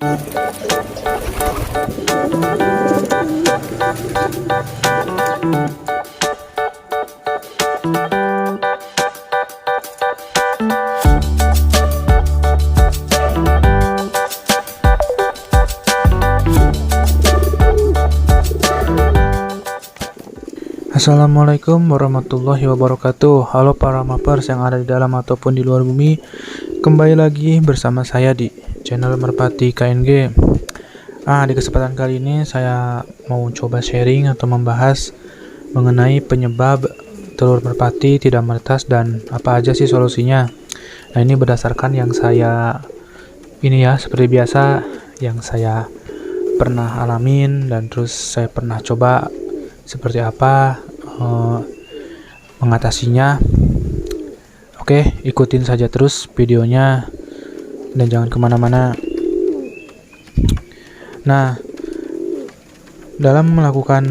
Assalamualaikum warahmatullahi wabarakatuh. Halo para mapers yang ada di dalam ataupun di luar bumi. Kembali lagi bersama saya di channel Merpati KNG. Di kesempatan kali ini saya mau coba sharing atau membahas mengenai penyebab telur merpati tidak menetas dan apa aja sih solusinya. Nah, ini berdasarkan yang saya seperti biasa yang saya pernah alamin dan terus saya pernah coba seperti apa mengatasinya. Oke, ikutin saja terus videonya dan jangan kemana-mana. Nah, dalam melakukan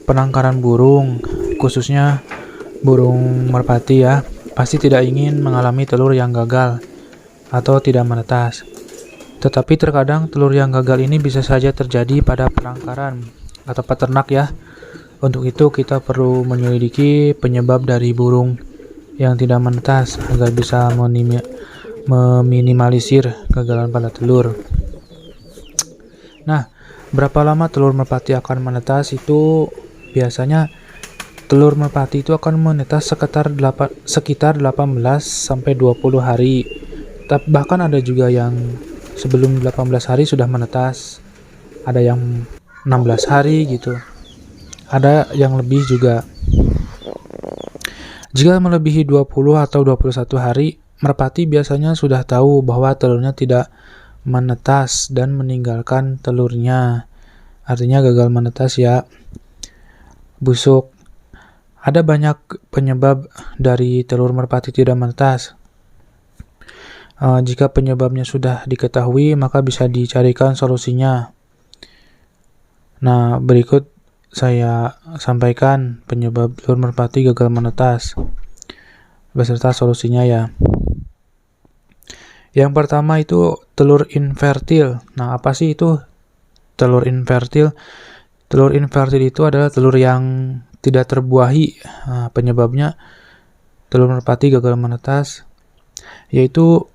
penangkaran burung, khususnya burung merpati ya, pasti tidak ingin mengalami telur yang gagal atau tidak menetas. Tetapi terkadang telur yang gagal ini bisa saja terjadi pada penangkaran atau peternak ya. Untuk itu kita perlu menyelidiki penyebab dari burung yang tidak menetas agar bisa meminimalisir kegagalan pada telur. Nah, berapa lama telur merpati akan menetas itu biasanya telur merpati itu akan menetas sekitar 18 sampai 20 hari. Bahkan ada juga yang sebelum 18 hari sudah menetas. Ada yang 16 hari gitu. Ada yang lebih juga. Jika melebihi 20 atau 21 hari, merpati biasanya sudah tahu bahwa telurnya tidak menetas dan meninggalkan telurnya. Artinya gagal menetas ya. Busuk. Ada banyak penyebab dari telur merpati tidak menetas. Jika penyebabnya sudah diketahui, maka bisa dicarikan solusinya. Nah, berikut saya sampaikan penyebab telur merpati gagal menetas beserta solusinya ya. Yang pertama itu telur infertil. Nah, apa sih itu telur infertil? Telur infertil itu adalah telur yang tidak terbuahi. Penyebabnya telur merpati gagal menetas yaitu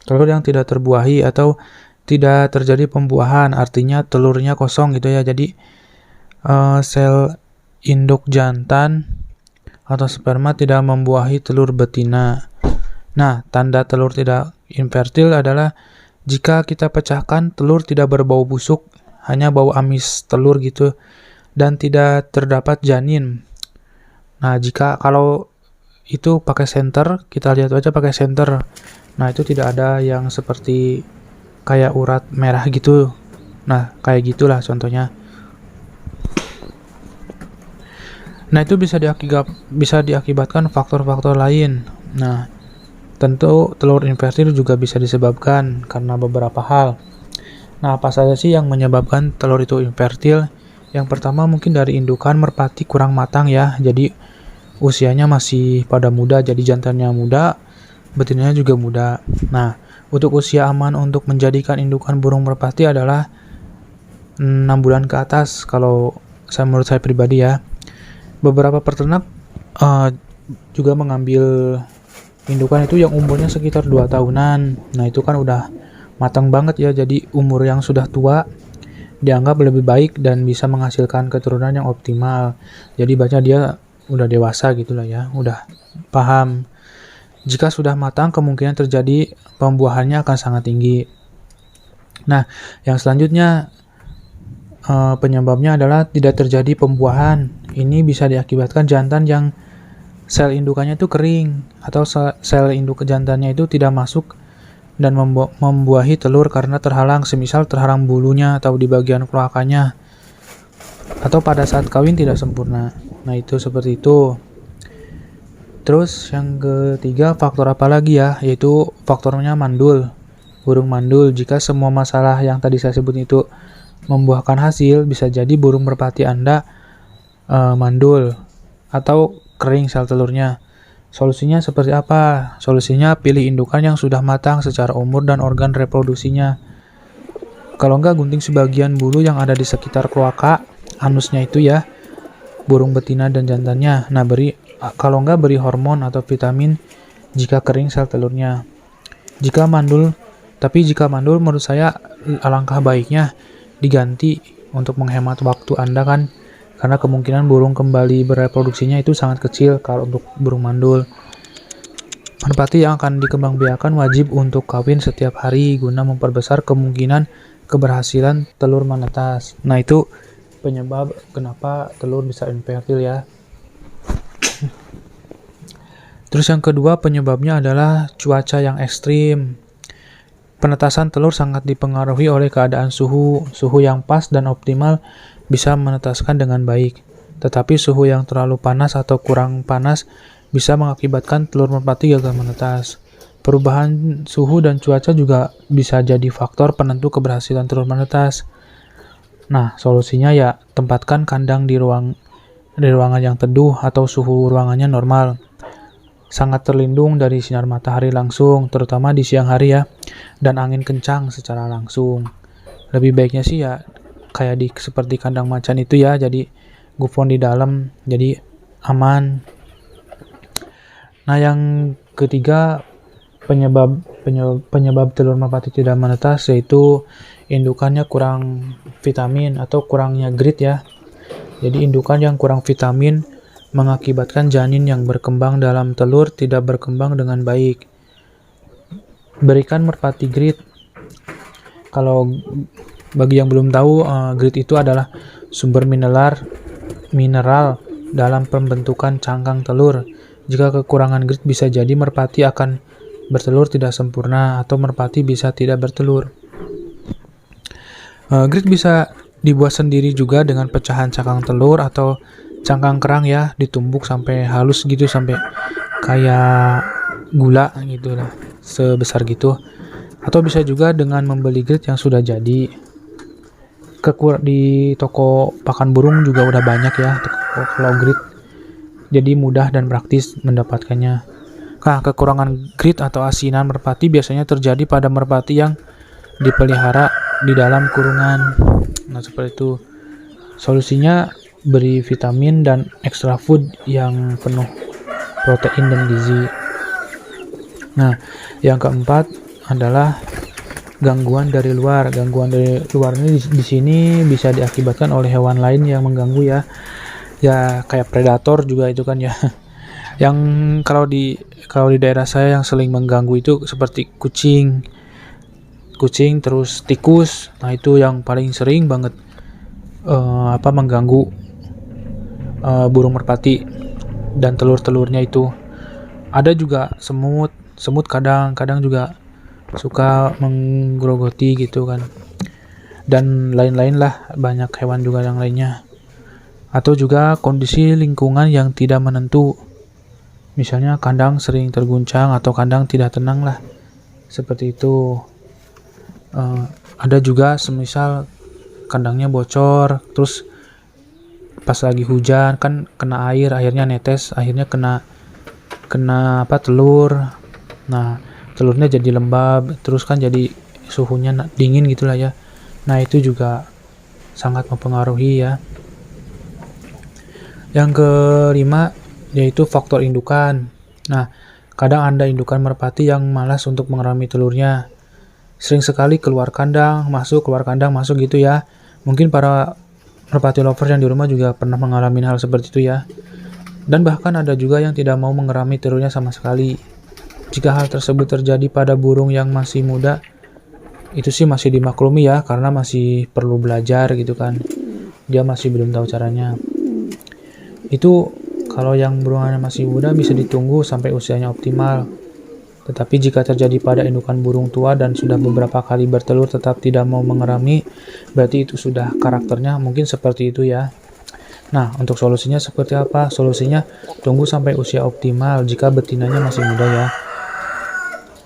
telur yang tidak terbuahi atau tidak terjadi pembuahan, artinya telurnya kosong gitu ya. Jadi sel induk jantan atau sperma tidak membuahi telur betina. Nah, tanda telur tidak infertil adalah jika kita pecahkan telur tidak berbau busuk, hanya bau amis telur gitu, dan tidak terdapat janin. Nah, kalau itu pakai senter, kita lihat aja pakai senter. Nah, itu tidak ada yang seperti kayak urat merah gitu. Nah, kayak gitulah contohnya. Nah, itu bisa diakibatkan faktor-faktor lain. Nah, tentu telur infertil juga bisa disebabkan karena beberapa hal. Nah, apa saja sih yang menyebabkan telur itu infertil? Yang pertama mungkin dari indukan merpati kurang matang ya. Jadi usianya masih pada muda, jadi jantannya muda, betinanya juga muda. Nah, untuk usia aman untuk menjadikan indukan burung merpati adalah 6 bulan ke atas kalau menurut saya pribadi ya. Beberapa peternak juga mengambil indukan itu yang umurnya sekitar 2 tahunan. Nah, itu kan udah matang banget ya. Jadi umur yang sudah tua dianggap lebih baik dan bisa menghasilkan keturunan yang optimal. Jadi baca dia udah dewasa gitulah ya, udah paham. Jika sudah matang, kemungkinan terjadi pembuahannya akan sangat tinggi. Nah, yang selanjutnya penyebabnya adalah tidak terjadi pembuahan. Ini bisa diakibatkan jantan yang sel indukannya itu kering atau sel induk jantannya itu tidak masuk dan membuahi telur karena terhalang, semisal terhalang bulunya atau di bagian kloakanya atau pada saat kawin tidak sempurna. Nah, itu seperti itu. Terus yang ketiga faktor apa lagi ya, yaitu faktornya mandul. Burung mandul. Jika semua masalah yang tadi saya sebut itu membuahkan hasil, bisa jadi burung merpati Anda mandul atau kering sel telurnya. Solusinya seperti apa? Solusinya pilih indukan yang sudah matang secara umur dan organ reproduksinya. Kalau enggak, gunting sebagian bulu yang ada di sekitar kloaka, anusnya itu ya, burung betina dan jantannya. Nah, kalau enggak beri hormon atau vitamin jika kering sel telurnya. Jika mandul menurut saya alangkah baiknya diganti untuk menghemat waktu Anda kan, karena kemungkinan burung kembali bereproduksinya itu sangat kecil kalau untuk burung mandul. Merpati yang akan dikembangbiakan wajib untuk kawin setiap hari guna memperbesar kemungkinan keberhasilan telur menetas. Nah, itu penyebab kenapa telur bisa infertil ya. Terus yang kedua penyebabnya adalah cuaca yang ekstrim. Penetasan telur sangat dipengaruhi oleh keadaan suhu. Suhu yang pas dan optimal bisa menetaskan dengan baik. Tetapi suhu yang terlalu panas atau kurang panas bisa mengakibatkan telur merpati gagal menetas. Perubahan suhu dan cuaca juga bisa jadi faktor penentu keberhasilan telur menetas. Nah, solusinya ya tempatkan kandang di ruangan yang teduh atau suhu ruangannya normal. Sangat terlindung dari sinar matahari langsung, terutama di siang hari ya, dan angin kencang secara langsung. Lebih baiknya sih ya kayak seperti kandang macan itu ya, jadi gufon di dalam, jadi aman. Nah, yang ketiga penyebab telur merpati tidak menetas yaitu indukannya kurang vitamin atau kurangnya grit ya. Jadi indukan yang kurang vitamin mengakibatkan janin yang berkembang dalam telur tidak berkembang dengan baik. Berikan merpati grit. Kalau bagi yang belum tahu, grit itu adalah sumber mineral dalam pembentukan cangkang telur. Jika kekurangan grit bisa jadi merpati akan bertelur tidak sempurna atau merpati bisa tidak bertelur. Grit bisa dibuat sendiri juga dengan pecahan cangkang telur atau cangkang kerang ya, ditumbuk sampai halus gitu, sampai kayak gula gitu lah, sebesar gitu. Atau bisa juga dengan membeli grit yang sudah jadi. Di toko pakan burung juga udah banyak ya kalau grit. Jadi mudah dan praktis mendapatkannya. Nah, kekurangan grit atau asinan merpati biasanya terjadi pada merpati yang dipelihara di dalam kurungan. Nah, seperti itu. Solusinya beri vitamin dan extra food yang penuh protein dan gizi. Nah, yang keempat adalah gangguan dari luar. Gangguan dari luar ini di sini bisa diakibatkan oleh hewan lain yang mengganggu ya. Ya kayak predator juga itu kan ya. Yang kalau di daerah saya yang sering mengganggu itu seperti kucing terus tikus. Nah, itu yang paling sering banget mengganggu burung merpati dan telur-telurnya itu. Ada juga semut kadang juga suka menggerogoti gitu kan, dan lain-lain lah, banyak hewan juga yang lainnya. Atau juga kondisi lingkungan yang tidak menentu, misalnya kandang sering terguncang atau kandang tidak tenang lah, seperti itu. Ada juga semisal kandangnya bocor, terus pas lagi hujan kan kena airnya netes, akhirnya kena telur. Nah, telurnya jadi lembab, terus kan jadi suhunya dingin gitulah ya. Nah, itu juga sangat mempengaruhi ya. Yang kelima yaitu faktor indukan. Nah, kadang ada indukan merpati yang malas untuk mengerami telurnya. Sering sekali keluar kandang masuk gitu ya. Mungkin para merpati lovers yang di rumah juga pernah mengalami hal seperti itu ya. Dan bahkan ada juga yang tidak mau mengerami telurnya sama sekali. Jika hal tersebut terjadi pada burung yang masih muda, itu sih masih dimaklumi ya, karena masih perlu belajar gitu kan. Dia masih belum tahu caranya. Itu kalau yang burungannya masih muda bisa ditunggu sampai usianya optimal. Tetapi jika terjadi pada indukan burung tua dan sudah beberapa kali bertelur tetap tidak mau mengerami, berarti itu sudah karakternya mungkin seperti itu ya. Nah, untuk solusinya seperti apa? Solusinya tunggu sampai usia optimal jika betinanya masih muda ya.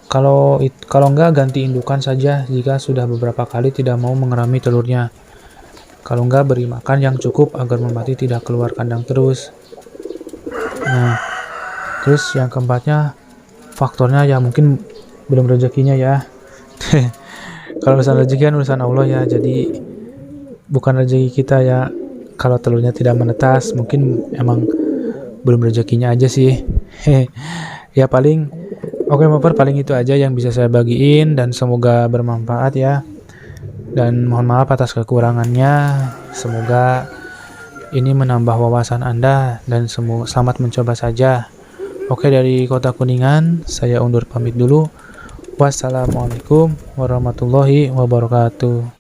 Kalau enggak, ganti indukan saja jika sudah beberapa kali tidak mau mengerami telurnya. Kalau enggak, beri makan yang cukup agar merpati tidak keluar kandang terus. Nah, terus yang keempatnya, faktornya ya mungkin belum rezekinya ya. Kalau urusan rezeki kan urusan Allah ya, jadi bukan rezeki kita ya. Kalau telurnya tidak menetas, mungkin emang belum rezekinya aja sih. Ya paling, oke Moper, paling itu aja yang bisa saya bagiin dan semoga bermanfaat ya. Dan mohon maaf atas kekurangannya. Semoga ini menambah wawasan Anda dan semoga selamat mencoba saja. Oke, dari Kota Kuningan, saya undur pamit dulu. Wassalamualaikum warahmatullahi wabarakatuh.